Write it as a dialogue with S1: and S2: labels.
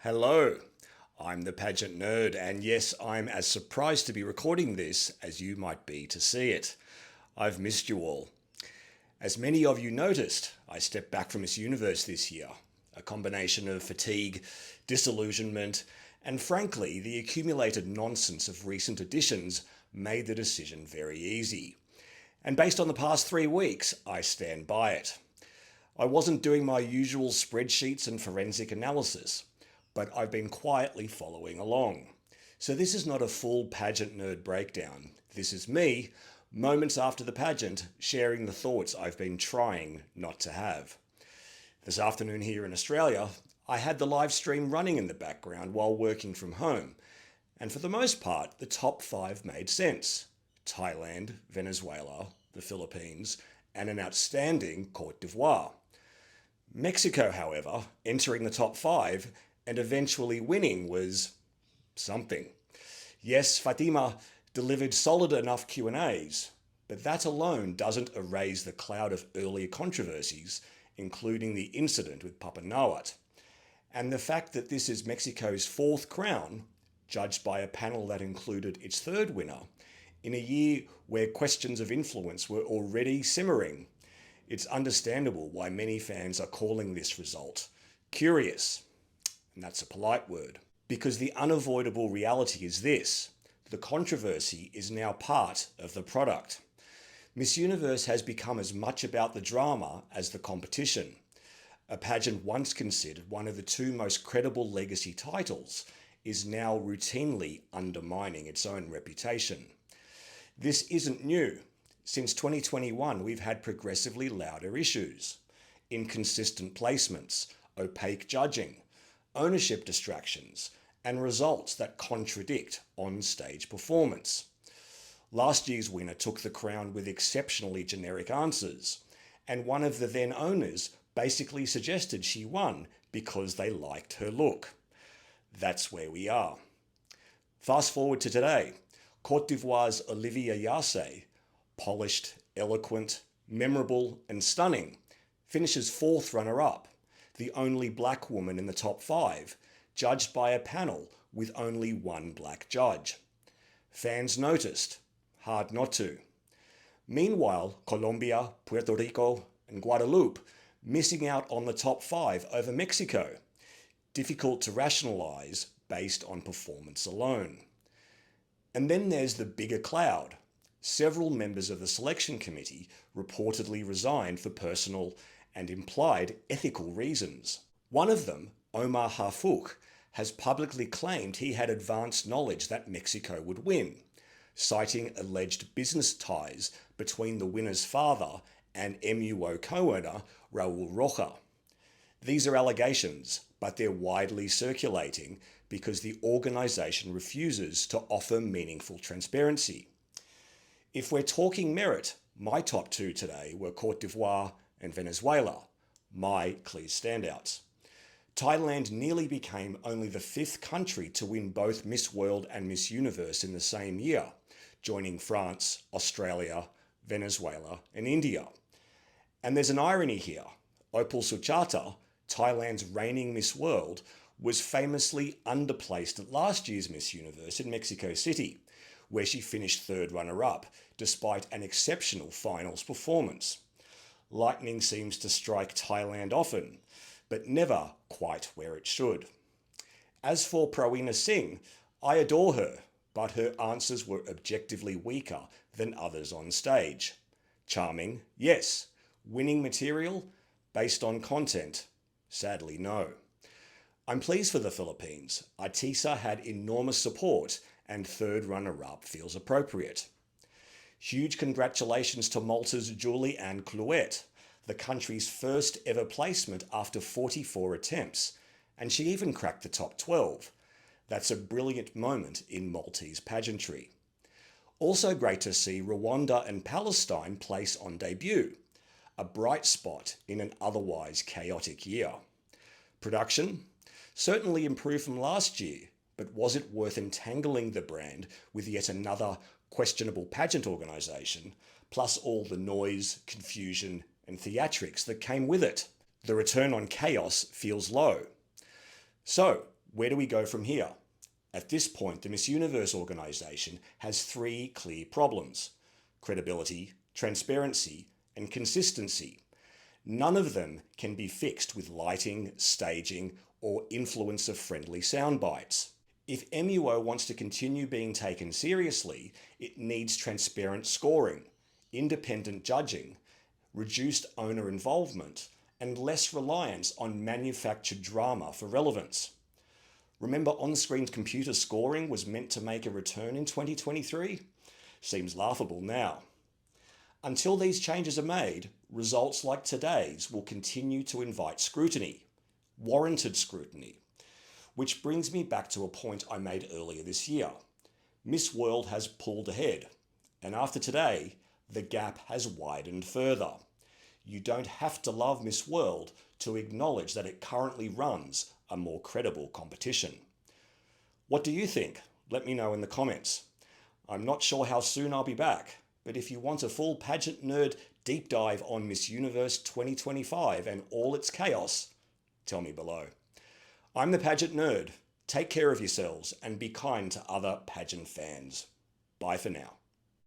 S1: Hello, I'm the Pageant Nerd, and yes, I'm as surprised to be recording this as you might be to see it. I've missed you all. As many of you noticed, I stepped back from Miss Universe this year. A combination of fatigue, disillusionment, and frankly, the accumulated nonsense of recent editions made the decision very easy. And based on the past 3 weeks, I stand by it. I wasn't doing my usual spreadsheets and forensic analysis, but I've been quietly following along. So this is not a full Pageant Nerd breakdown. This is me, moments after the pageant, sharing the thoughts I've been trying not to have. This afternoon here in Australia, I had the live stream running in the background while working from home. And for the most part, the top 5 made sense. Thailand, Venezuela, the Philippines, and an outstanding Côte d'Ivoire. Mexico, however, entering the top 5 and eventually winning was something. Yes, Fatima delivered solid enough Q&As, but that alone doesn't erase the cloud of earlier controversies, including the incident with Papa Nawat. And the fact that this is Mexico's 4th crown, judged by a panel that included its 3rd winner, in a year where questions of influence were already simmering. It's understandable why many fans are calling this result curious. And that's a polite word. Because the unavoidable reality is this: the controversy is now part of the product. Miss Universe has become as much about the drama as the competition. A pageant once considered one of the 2 most credible legacy titles is now routinely undermining its own reputation. This isn't new. Since 2021, we've had progressively louder issues: inconsistent placements, opaque judging, ownership distractions, and results that contradict on-stage performance. Last year's winner took the crown with exceptionally generic answers, and one of the then owners basically suggested she won because they liked her look. That's where we are. Fast forward to today. Côte d'Ivoire's Olivia Yasse, polished, eloquent, memorable, and stunning, finishes 4th runner-up, the only black woman in the top 5, judged by a panel with only 1 black judge. Fans noticed. Hard not to. Meanwhile, Colombia, Puerto Rico, and Guadeloupe missing out on the top 5 over Mexico. Difficult to rationalise based on performance alone. And then there's the bigger cloud. Several members of the selection committee reportedly resigned for personal and implied ethical reasons. One of them, Omar Harfouk, has publicly claimed he had advanced knowledge that Mexico would win, citing alleged business ties between the winner's father and MUO co-owner Raul Rocha. These are allegations, but they're widely circulating because the organisation refuses to offer meaningful transparency. If we're talking merit, my top 2 today were Côte d'Ivoire and Venezuela, my clear standouts. Thailand nearly became only the 5th country to win both Miss World and Miss Universe in the same year, joining France, Australia, Venezuela, and India. And there's an irony here. Opal Suchata, Thailand's reigning Miss World, was famously underplaced at last year's Miss Universe in Mexico City, where she finished 3rd runner-up, despite an exceptional finals performance. Lightning seems to strike Thailand often, but never quite where it should. As for Praweena Singh, I adore her, but her answers were objectively weaker than others on stage. Charming, yes. Winning material? Based on content? Sadly, no. I'm pleased for the Philippines. Artisa had enormous support, and 3rd runner-up feels appropriate. Huge congratulations to Malta's Julie Anne Clouet, the country's first ever placement after 44 attempts, and she even cracked the top 12. That's a brilliant moment in Maltese pageantry. Also great to see Rwanda and Palestine place on debut, a bright spot in an otherwise chaotic year. Production? Certainly improved from last year, but was it worth entangling the brand with yet another questionable pageant organisation, plus all the noise, confusion, and theatrics that came with it? The return on chaos feels low. So, Where do we go from here? At this point, the Miss Universe organisation has three clear problems: credibility, transparency, and consistency. None of them can be fixed with lighting, staging, or influencer-friendly sound bites. If MUO wants to continue being taken seriously, it needs transparent scoring, independent judging, reduced owner involvement, and less reliance on manufactured drama for relevance. Remember on-screen computer scoring was meant to make a return in 2023? Seems laughable now. Until these changes are made, results like today's will continue to invite scrutiny, warranted scrutiny. Which brings me back to a point I made earlier this year. Miss World has pulled ahead, and after today, the gap has widened further. You don't have to love Miss World to acknowledge that it currently runs a more credible competition. What do you think? Let me know in the comments. I'm not sure how soon I'll be back, but if you want a full Pageant Nerd deep dive on Miss Universe 2025 and all its chaos, tell me below. I'm the Pageant Nerd. Take care of yourselves and be kind to other pageant fans. Bye for now.